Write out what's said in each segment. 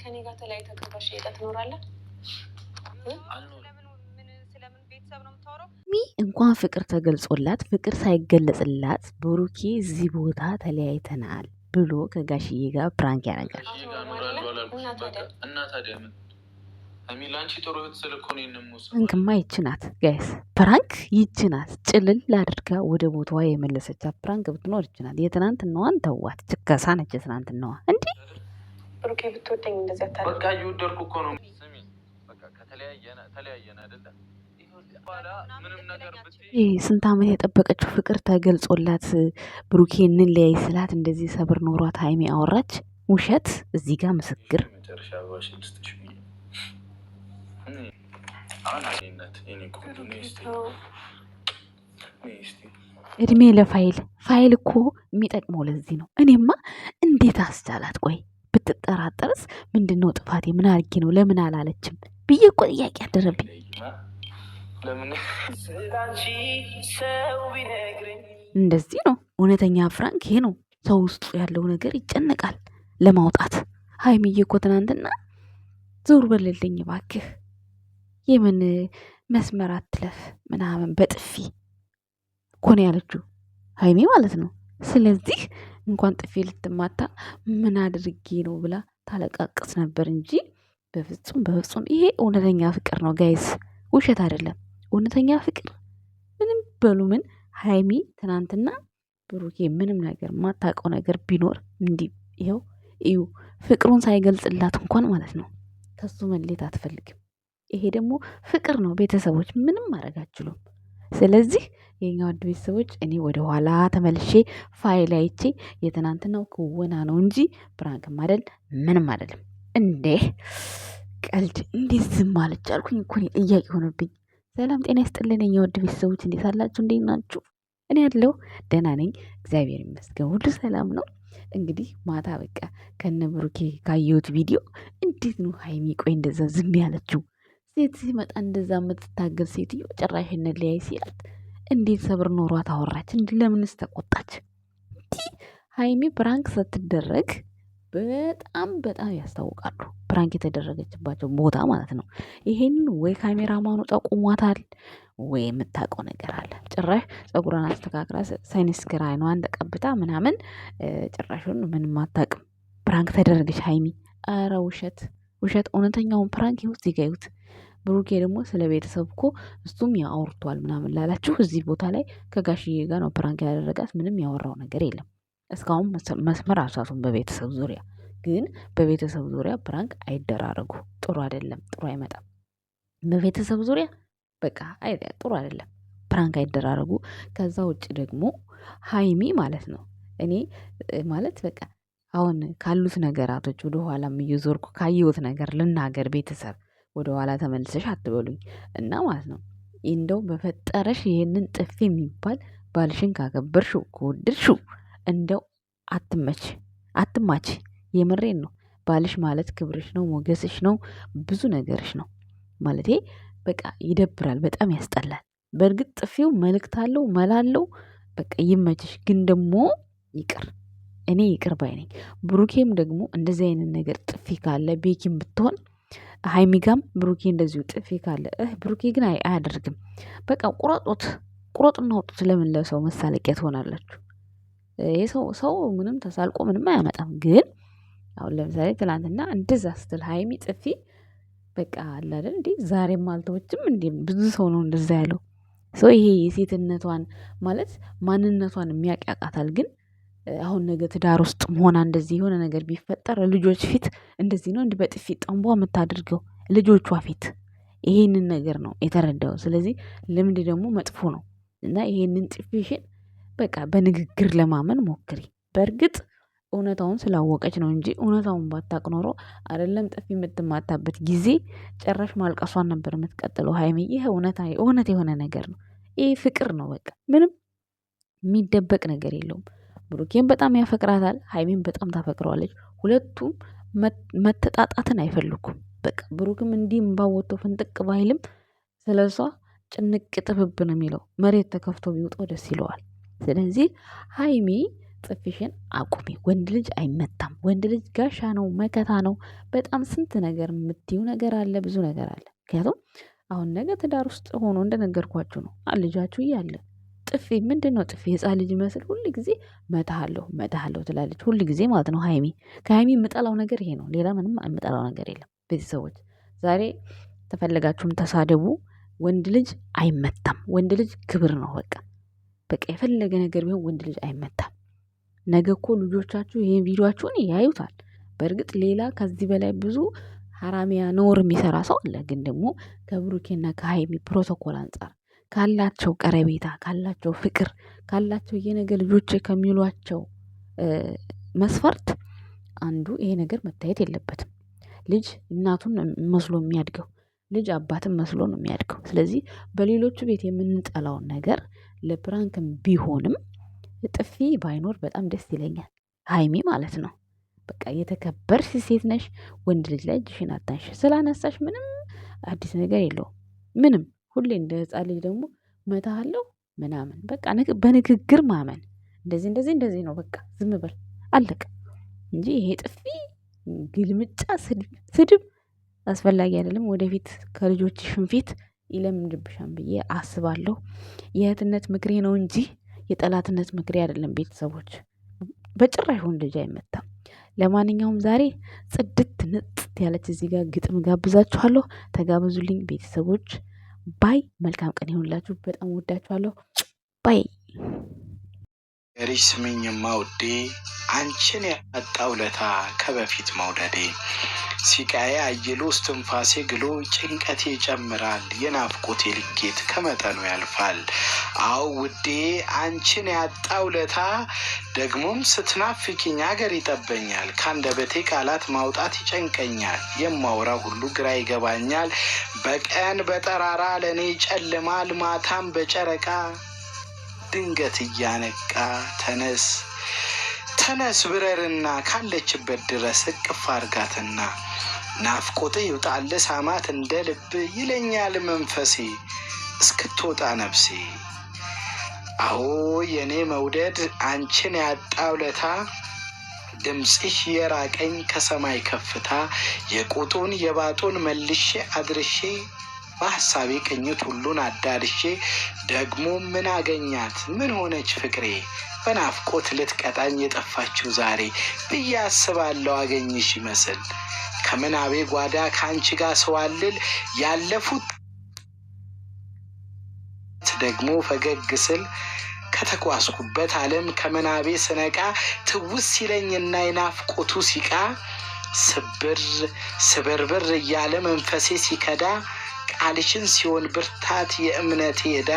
ከኔ ጋር ተለያይተህ ከጋሽ ጋር ትኖራለህ? እንኳን ፍቅር ተገልጾላት ፍቅር ሳይገለጽላት ብሩኬ እዚህ ቦታ ተለያይተናል ብሎ ከጋሽዬ ጋር ፕራንክ ያደርጋል። እንክማ ይችናት ጋይስ ፕራንክ ይችናት ጭልል አድርጋ ወደ ቦታዋ የመለሰቻት ፕራንክ ብትኖር ይችናት። የትናንትናዋን ተዋት፣ ችከሳ ነች የትናንትናዋ። እንዲህ ብሩኬ ብትወደኝ እንደዚህ አታደርግ። በቃ እየወደድኩ እኮ ነው። በቃ ከተለያየን አይደለ? ስንት ዓመት የጠበቀችው ፍቅር ተገልጾላት ብሩኬ እንለያይ ስላት እንደዚህ ሰብር ኖሯት ሀይሚ አወራች። ውሸት እዚህ ጋር ምስክር። እድሜ ለፋይል ፋይል እኮ የሚጠቅመው ለዚህ ነው። እኔማ እንዴት አስቻላት? ቆይ ብትጠራጠርስ ምንድነው ጥፋቴ? ምን አድርጌ ነው? ለምን አላለችም ብዬ እኮ ጥያቄ አደረብኝ። እንደዚህ ነው እውነተኛ ፍራንክ። ይሄ ነው ሰው ውስጡ ያለው ነገር ይጨነቃል ለማውጣት። ሀይሚዬ እኮ ትናንትና ዞር በልልኝ እባክህ፣ የምን መስመር አትለፍ ምናምን በጥፊ እኮ ነው ያለችው ሀይሚ ማለት ነው። ስለዚህ እንኳን ጥፊ ልትማታ ምን አድርጌ ነው ብላ ታለቃቅስ ነበር እንጂ በፍጹም ይሄ እውነተኛ ፍቅር ነው ጋይስ፣ ውሸት አይደለም። እውነተኛ ፍቅር ምንም በሉ ምን ሀይሚ ትናንትና ብሩኬ ምንም ነገር ማታውቀው ነገር ቢኖር እንዲህ ይኸው እዩ ፍቅሩን ሳይገልጽላት እንኳን ማለት ነው ከሱ መሌት አትፈልግም። ይሄ ደግሞ ፍቅር ነው። ቤተሰቦች ምንም ማድረግ አትችሉም። ስለዚህ የኛ ውድ ቤተሰቦች እኔ ወደ ኋላ ተመልሼ ፋይል አይቼ የትናንትናው ክወና ነው እንጂ ፕራንክም አይደል ምንም አይደለም። እንዴ ቀልድ እንዴት ዝም አለች አልኩኝ እኮ ጥያቄ ሆነብኝ። ሰላም ጤና ይስጥልን የኛ ውድ ቤተሰቦች እንዴት አላችሁ? እንዴት ናችሁ? እኔ ያለው ደህና ነኝ፣ እግዚአብሔር ይመስገን፣ ሁሉ ሰላም ነው። እንግዲህ ማታ በቃ ከነ ብሩኬ ካየሁት ቪዲዮ እንዴት ነው ሀይሚ ቆይ እንደዛ ዝም ያለችው? ሴት ሲመጣ እንደዛ የምትታገል ሴትዮ ጭራሽ እንለያይ ሲላት እንዴት ሰብር ኖሯት አወራች? እንዲ ለምንስ ተቆጣች? ሀይሚ ፕራንክ ስትደረግ በጣም ያስታውቃሉ። ፕራንክ የተደረገችባቸው ቦታ ማለት ነው። ይሄን ወይ ካሜራማኑ ጠቁሟታል ወይ የምታውቀው ነገር አለ። ጭራሽ ፀጉሯን አስተካክላ ሳይንስክር አይኗን ተቀብታ ምናምን ጭራሹን ምንም አታውቅም። ፕራንክ ተደረገች ሀይሚ። አረ ውሸት። እውነተኛውን ፕራንክ ይሁት እዚህ ጋ ይሁት። ብሩኬ ደግሞ ስለ ቤተሰብ እኮ እሱም ያወርቷል ምናምን ላላችሁ እዚህ ቦታ ላይ ከጋሽዬ ጋር ነው ፕራንክ ያደረጋት። ምንም ያወራው ነገር የለም እስካሁን መስመር አልሳቱም። በቤተሰብ ዙሪያ ግን በቤተሰብ ዙሪያ ፕራንክ አይደራረጉ። ጥሩ አይደለም፣ ጥሩ አይመጣም። በቤተሰብ ዙሪያ በቃ ጥሩ አይደለም፣ ፕራንክ አይደራረጉ። ከዛ ውጭ ደግሞ ሀይሚ ማለት ነው እኔ ማለት በቃ አሁን ካሉት ነገራቶች ወደ ኋላም እየዞርኩ ካየሁት ነገር ልናገር። ቤተሰብ ወደ ኋላ ተመልሰሽ አትበሉኝ እና ማለት ነው እንደው በፈጠረሽ ይሄንን ጥፊ የሚባል ባልሽን ካከበርሽው ከወደድሽው እንደው አትማች። የምሬን ነው። ባልሽ ማለት ክብርሽ ነው፣ ሞገስሽ ነው፣ ብዙ ነገርሽ ነው። ማለቴ በቃ ይደብራል፣ በጣም ያስጠላል። በእርግጥ ጥፊው መልእክት አለው መላለው። በቃ ይመችሽ፣ ግን ደግሞ እኔ ይቅር ባይ ነኝ። ብሩኬም ደግሞ እንደዚህ አይነት ነገር ጥፊ ካለ ቤኪም ብትሆን ሀይሚጋም ብሩኬ እንደዚሁ ጥፊ ካለ ብሩኬ ግን አያደርግም። በቃ ቁረጡና ወጡት። ለምን ለሰው መሳለቂያ ትሆናላችሁ? ሰው ምንም ተሳልቆ ምንም አያመጣም። ግን አሁን ለምሳሌ ትላንትና እንደዛ ስትል ሀይሚ ጥፊ በቃ አለ አይደል እንዴ ዛሬም አልተወችም እንዴ? ብዙ ሰው ነው እንደዛ ያለው ሰው። ይሄ የሴትነቷን ማለት ማንነቷን የሚያውቅ ያውቃታል። ግን አሁን ነገ ትዳር ውስጥ ሆና እንደዚህ የሆነ ነገር ቢፈጠር ልጆች ፊት እንደዚህ ነው እንዲህ በጥፊ ጠንቧ የምታደርገው ልጆቿ ፊት። ይሄንን ነገር ነው የተረዳው። ስለዚህ ልምድ ደግሞ መጥፎ ነው እና ይሄንን ጥፊሽን በቃ በንግግር ለማመን ሞክሪ። በእርግጥ እውነታውን ስላወቀች ነው እንጂ እውነታውን ባታቅ ኖሮ አይደለም ጥፊ የምትማታበት ጊዜ ጭራሽ ማልቀሷን ነበር የምትቀጥለው ሀይሚ። ይሄ እውነት የሆነ ነገር ነው። ይሄ ፍቅር ነው። በቃ ምንም የሚደበቅ ነገር የለውም። ብሩኬን በጣም ያፈቅራታል፣ ሀይሚን በጣም ታፈቅረዋለች። ሁለቱም መተጣጣትን አይፈልጉም። በቃ ብሩክም እንዲህ እምባወጥቶ ፍንጥቅ ባይልም ስለሷ ጭንቅ ጥብብ ነው የሚለው። መሬት ተከፍቶ ቢውጠው ደስ ይለዋል። ስለዚህ ሀይሚ ጥፊሽን አቁሚ። ወንድ ልጅ አይመታም። ወንድ ልጅ ጋሻ ነው፣ መከታ ነው። በጣም ስንት ነገር የምትይው ነገር አለ፣ ብዙ ነገር አለ። ምክንያቱም አሁን ነገ ትዳር ውስጥ ሆኖ እንደነገርኳችሁ ነው ልጃችሁ እያለ ጥፊ ምንድን ነው? ጥፊ ህፃን ልጅ መስል ሁል ጊዜ መታሃለሁ ትላለች፣ ሁል ጊዜ ማለት ነው። ከሀይሚ የምጠላው ነገር ይሄ ነው። ሌላ ምንም የምጠላው ነገር የለም። ቤተሰቦች ዛሬ ተፈለጋችሁም ተሳደቡ፣ ወንድ ልጅ አይመታም። ወንድ ልጅ ክብር ነው። በቃ የፈለገ ነገር ቢሆን ወንድ ልጅ አይመታም። ነገ እኮ ልጆቻችሁ ይሄን ቪዲዮአችሁን ያዩታል። በእርግጥ ሌላ ከዚህ በላይ ብዙ ሀራሚያ ነውር የሚሰራ ሰው አለ። ግን ደግሞ ከብሩኬና ከሀይሚ ፕሮቶኮል አንጻር ካላቸው ቀረቤታ፣ ካላቸው ፍቅር፣ ካላቸው የነገ ልጆች ከሚሏቸው መስፈርት አንዱ ይሄ ነገር መታየት የለበትም። ልጅ እናቱን መስሎ የሚያድገው፣ ልጅ አባትን መስሎ ነው የሚያድገው። ስለዚህ በሌሎቹ ቤት የምንጠላውን ነገር ለፕራንክም ቢሆንም ጥፊ ባይኖር በጣም ደስ ይለኛል። ሀይሚ ማለት ነው። በቃ የተከበርሽ ሴት ነሽ። ወንድ ልጅ ላይ እጅሽን አታንሽ። ስላነሳሽ ምንም አዲስ ነገር የለውም። ምንም ሁሌ እንደ ህፃን ልጅ ደግሞ መታሃለሁ ምናምን በቃ በንግግር ማመን እንደዚህ ነው። በቃ ዝም በል አለቀ እንጂ ይሄ ጥፊ፣ ግልምጫ፣ ስድብ አስፈላጊ አይደለም። ወደፊት ከልጆችሽም ፊት ይለምድብሻል ብዬ አስባለሁ። የእህትነት ምክሬ ነው እንጂ የጠላትነት ምክሬ አይደለም። ቤተሰቦች በጭራሽ ወንድ ልጅ አይመታም። ለማንኛውም ዛሬ ጽድት ንጥት ያለች እዚህ ጋር ግጥም ጋብዛችኋለሁ። ተጋበዙልኝ ቤተሰቦች። ባይ። መልካም ቀን ይሁንላችሁ። በጣም ወዳችኋለሁ። ባይ። ገሪሽ ስምኝማ ውዴ፣ አንቺን ያጣው ለታ ከበፊት መውደዴ፣ ሲቃዬ አይሎ እስትንፋሴ ግሎ ጭንቀቴ ይጨምራል፣ የናፍቆቴ ልኬት ከመጠኑ ያልፋል። አው ውዴ አንቺን ያጣው ለታ ደግሞም ስትናፍቂኝ አገር ይጠበኛል፣ ካንደበቴ ቃላት ማውጣት ይጨንቀኛል፣ የማወራው ሁሉ ግራ ይገባኛል። በቀን በጠራራ ለኔ ይጨልማል፣ ማታም በጨረቃ ድንገት እያነቃ ተነስ ብረርና ካለችበት ድረስ እቅፍ አርጋትና ናፍቆት ይውጣል ሳማት እንደ ልብ ይለኛል መንፈሴ እስክትወጣ ነፍሴ። አዎ የኔ መውደድ አንቺን ያጣው ለታ ድምፅሽ የራቀኝ ከሰማይ ከፍታ የቁጡን የባጡን መልሼ አድርሼ በሐሳቤ ቅኝት ሁሉን አዳርሼ ደግሞ ምን አገኛት ምን ሆነች ፍቅሬ በናፍቆት ልትቀጣኝ የጠፋችው ዛሬ ብዬ አስባለሁ አገኝሽ ይመስል ከምናቤ ጓዳ ካንቺ ጋር ሰዋልል ያለፉት ደግሞ ፈገግ ስል ከተቋስኩበት ዓለም ከምናቤ ስነቃ ትውስ ሲለኝና የናፍቆቱ ሲቃ ስብርብር እያለ መንፈሴ ሲከዳ ቃልሽን ሲሆን ብርታት የእምነቴ ዕዳ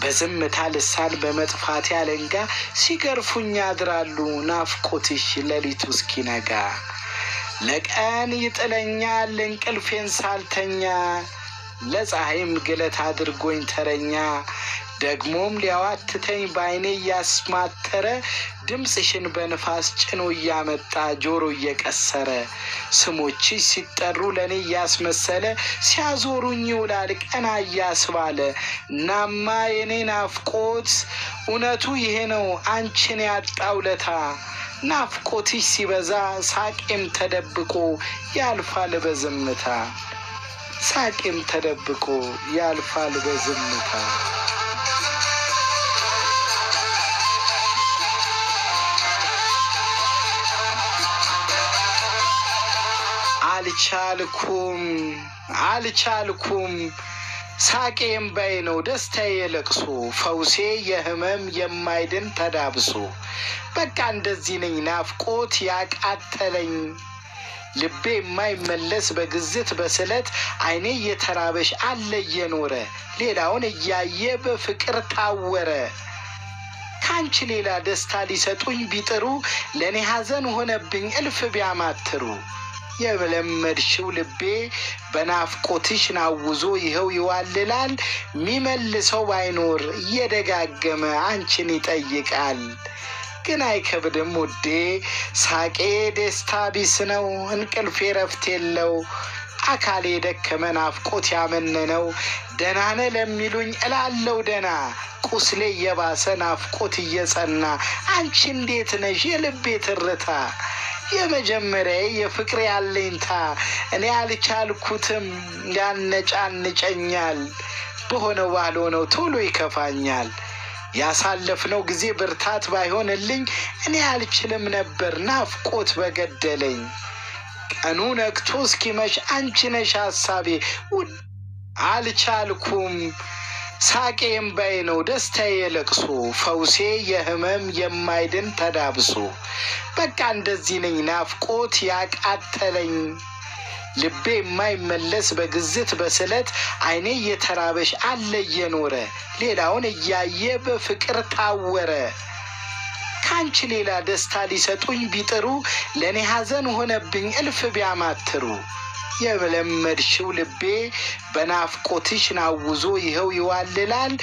በዝምታ ልሳን በመጥፋቴ አለንጋ ሲገርፉኝ ያድራሉ ናፍቆትሽ ሌሊቱ እስኪነጋ። ለቀን ይጥለኛል እንቅልፌን ሳልተኛ ለፀሐይም ግለት አድርጎኝ ተረኛ ደግሞም ሊያዋትተኝ ባይኔ እያስማተረ ድምፅሽን በንፋስ ጭኖ እያመጣ ጆሮ እየቀሰረ ስሞችሽ ሲጠሩ ለኔ እያስመሰለ ሲያዞሩኝ ይውላል ቀና እያስባለ። እናማ የኔ ናፍቆት እውነቱ ይሄ ነው አንቺን ያጣው ለታ ናፍቆትሽ ሲበዛ ሳቄም ተደብቆ ያልፋል በዝምታ ሳቄም ተደብቆ ያልፋል በዝምታ። አልቻልኩም ሳቄም ባይ ነው ደስታዬ ለቅሶ ፈውሴ የህመም የማይድን ተዳብሶ። በቃ እንደዚህ ነኝ ናፍቆት ያቃተለኝ ልቤ የማይመለስ በግዝት በስለት አይኔ እየተራበሽ አለ እየኖረ ሌላውን እያየ በፍቅር ታወረ። ካንቺ ሌላ ደስታ ሊሰጡኝ ቢጥሩ ለኔ ሐዘን ሆነብኝ እልፍ ቢያማትሩ። የለመድሽው ልቤ በናፍቆትሽ ናውዞ ይኸው ይዋልላል ሚመልሰው ባይኖር እየደጋገመ አንቺን ይጠይቃል። ግን አይከብድም ውዴ ሳቄ ደስታ ቢስ ነው እንቅልፌ ረፍት የለው አካሌ ደከመ ናፍቆት ያመነነው ደናነ ለሚሉኝ እላለው ደና ቁስሌ የባሰ ናፍቆት እየጸና አንቺ እንዴት ነሽ የልቤ ትርታ የመጀመሪያዬ የፍቅሬ አለኝታ እኔ አልቻልኩትም ያነጫንጨኛል በሆነው ባልሆነው ቶሎ ይከፋኛል ያሳለፍነው ጊዜ ብርታት ባይሆንልኝ እኔ አልችልም ነበር ናፍቆት በገደለኝ ቀኑ ነግቶ እስኪመሽ አንቺ ነሽ ሐሳቤ አልቻልኩም ሳቄ እምባዬ ነው ደስታዬ ለቅሶ ፈውሴ የህመም የማይድን ተዳብሶ በቃ እንደዚህ ነኝ ናፍቆት ያቃተለኝ ልቤ የማይመለስ በግዝት በስለት አይኔ እየተራበሽ አለ እየኖረ ሌላውን እያየ በፍቅር ታወረ ካንቺ ሌላ ደስታ ሊሰጡኝ ቢጥሩ ለኔ ሐዘን ሆነብኝ እልፍ ቢያማትሩ የለመድሽው ልቤ በናፍቆትሽ ናውዞ ይኸው ይዋልላል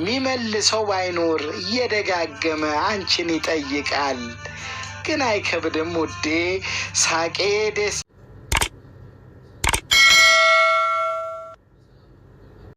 ሚመልሰው ባይኖር እየደጋገመ አንቺን ይጠይቃል ግን አይከብድም ውዴ ሳቄ ደስ